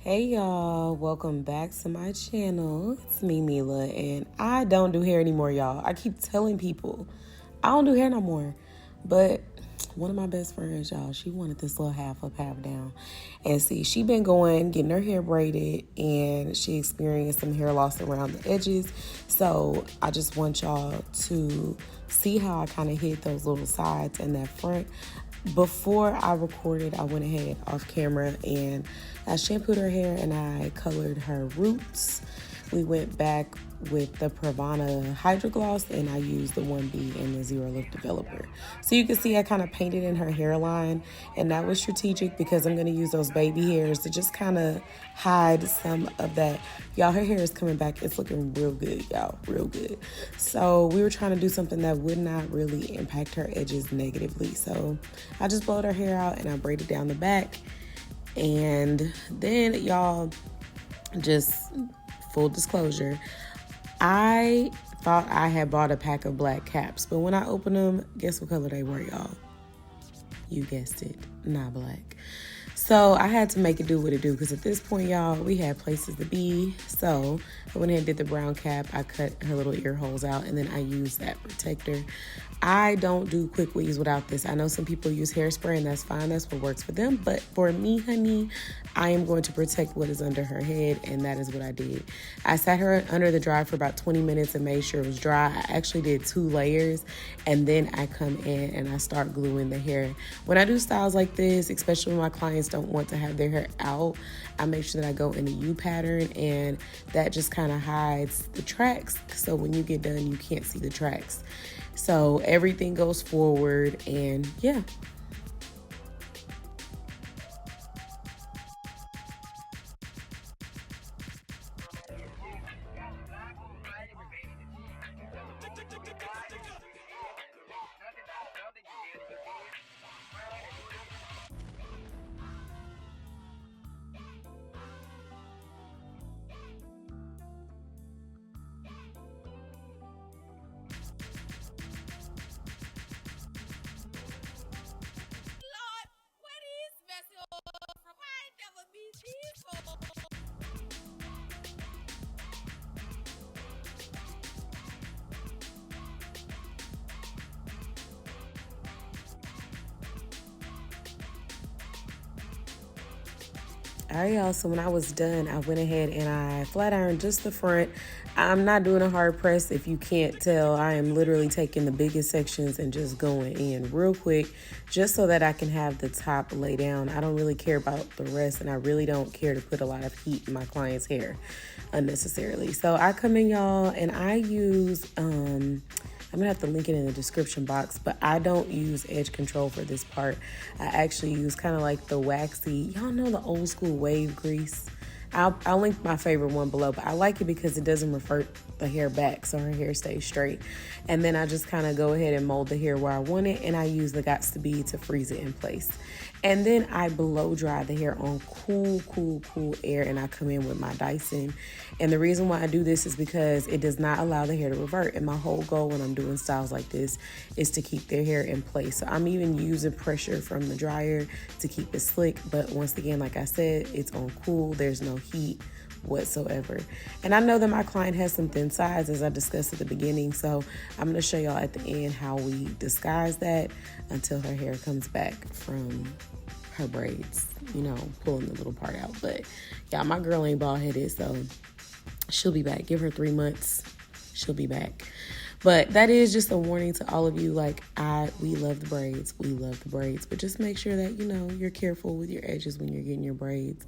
Hey y'all, welcome back to my channel. It's me, Mila, and I don't do hair anymore, y'all. I keep telling people I don't do hair no more, but one of my best friends, y'all, she wanted this little half up, half down. And see, she been getting her hair braided, and she experienced some hair loss around the edges. So I just want y'all to see how I kind of hid those little sides and that front. Before I recorded, I went ahead off camera and I shampooed her hair and I colored her roots. We went back with the Pravana Hydro Gloss and I used the 1B and the Zero Lip Developer. So you can see I kind of painted in her hairline, and that was strategic because I'm going to use those baby hairs to just kind of hide some of that. Y'all, her hair is coming back. It's looking real good, y'all, real good. So we were trying to do something that would not really impact her edges negatively. So I just blowed her hair out and I braided down the back. And then, y'all, just full disclosure, I thought I had bought a pack of black caps, but when I opened them, guess what color they were, y'all? You guessed it, not black. So I had to make it do what it do, because at this point, y'all, we had places to be. So I went ahead and did the brown cap. I cut her little ear holes out, and then I used that protector. I don't do quick weaves without this. I know some people use hairspray, and that's fine. That's what works for them. But for me, honey, I am going to protect what is under her head, and that is what I did. I sat her under the dryer for about 20 minutes and made sure it was dry. I actually did 2 layers, and then I come in and I start gluing the hair. When I do styles like this, especially when my clients don't want to have their hair out, I make sure that I go in a U pattern, and that just kind of hides the tracks. So when you get done, you can't see the tracks. So everything goes forward, and yeah. All right, y'all, so when I was done, I went ahead and I flat ironed just the front. I'm not doing a hard press. If you can't tell, I am literally taking the biggest sections and just going in real quick, just so that I can have the top lay down. I don't really care about the rest, and I really don't care to put a lot of heat in my client's hair unnecessarily. So I come in, y'all, and I use, I'm gonna have to link it in the description box, but I don't use edge control for this part. I actually use kind of like the waxy, y'all know the old school wave grease. I'll link my favorite one below, but I like it because it doesn't revert the hair back, so her hair stays straight. And then I just kind of go ahead and mold the hair where I want it, and I use the Got2b to freeze it in place. And then I blow dry the hair on cool air, and I come in with my Dyson. And the reason why I do this is because it does not allow the hair to revert. And my whole goal when I'm doing styles like this is to keep their hair in place. So I'm even using pressure from the dryer to keep it slick. But once again, like I said, it's on cool. There's no heat whatsoever. And I know that my client has some thin sides, as I discussed at the beginning, so I'm going to show y'all at the end how we disguise that until her hair comes back from her braids, you know, pulling the little part out. But yeah, my girl ain't bald headed, so she'll be back. Give her 3 months, she'll be back. But that is just a warning to all of you. Like, we love the braids, but just make sure that, you know, you're careful with your edges when you're getting your braids.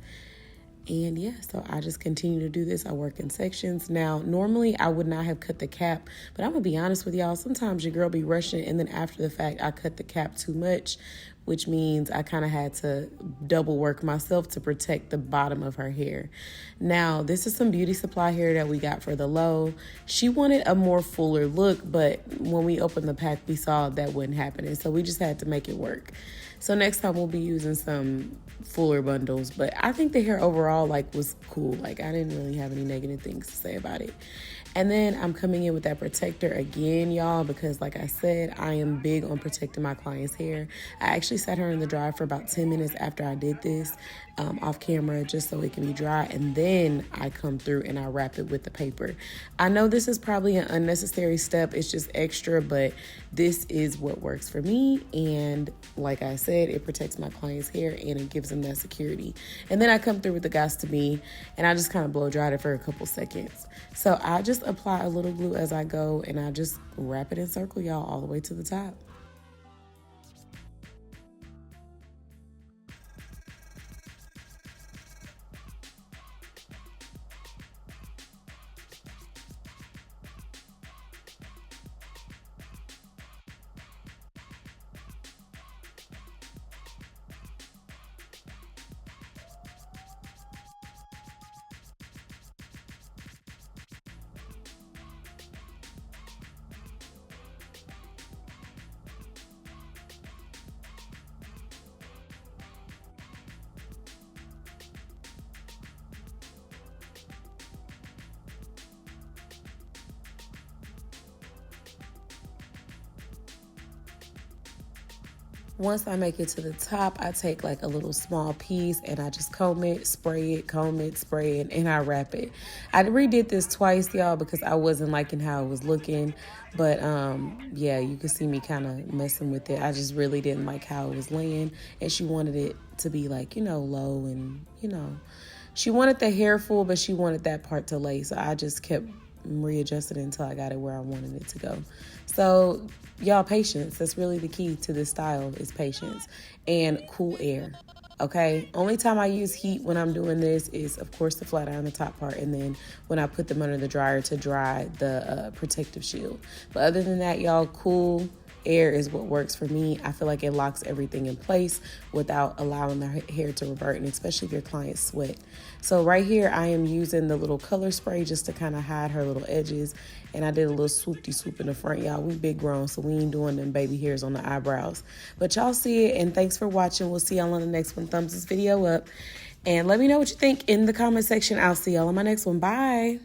And yeah, so I just continue to do this. I work in sections. Now, normally I would not have cut the cap, but I'm gonna be honest with y'all. Sometimes your girl be rushing, and then after the fact, I cut the cap too much, which means I kind of had to double work myself to protect the bottom of her hair. Now, this is some Beauty Supply hair that we got for the low. She wanted a more fuller look, but when we opened the pack, we saw that wasn't happening. So we just had to make it work. So next time we'll be using some fuller bundles. But I think the hair overall like was cool. Like I didn't really have any negative things to say about it. And then I'm coming in with that protector again, y'all, because like I said, I am big on protecting my client's hair. I actually sat her in the dryer for about 10 minutes after I did this off camera, just so it can be dry. And then I come through and I wrap it with the paper. I know this is probably an unnecessary step. It's just extra, but this is what works for me. And like I said, it protects my client's hair and it gives them that security. And then I come through with the Gas to Be and I just kind of blow dried it for a couple seconds. So I just apply a little glue as I go and I just wrap it in circle, y'all, all the way to the top. Once I make it to the top, I take like a little small piece and I just comb it, spray it, comb it, spray it, and I wrap it. I redid this twice, y'all, because I wasn't liking how it was looking. But yeah, you can see me kind of messing with it. I just really didn't like how it was laying. And she wanted it to be like, low and, she wanted the hair full, but she wanted that part to lay. So I just kept readjusting it until I got it where I wanted it to go. So y'all, patience. That's really the key to this style is patience and cool air. Okay, only time I use heat when I'm doing this is, of course, the flat iron, the top part, and then when I put them under the dryer to dry the protective shield. But other than that, y'all, cool air is what works for me. I feel like it locks everything in place without allowing the hair to revert, and especially if your clients sweat. So right here, I am using the little color spray just to kind of hide her little edges. And I did a little swoopty swoop in the front, y'all. We big grown, so we ain't doing them baby hairs on the eyebrows. But y'all see it, and thanks for watching. We'll see y'all on the next one. Thumbs this video up, and let me know what you think in the comment section. I'll see y'all on my next one. Bye.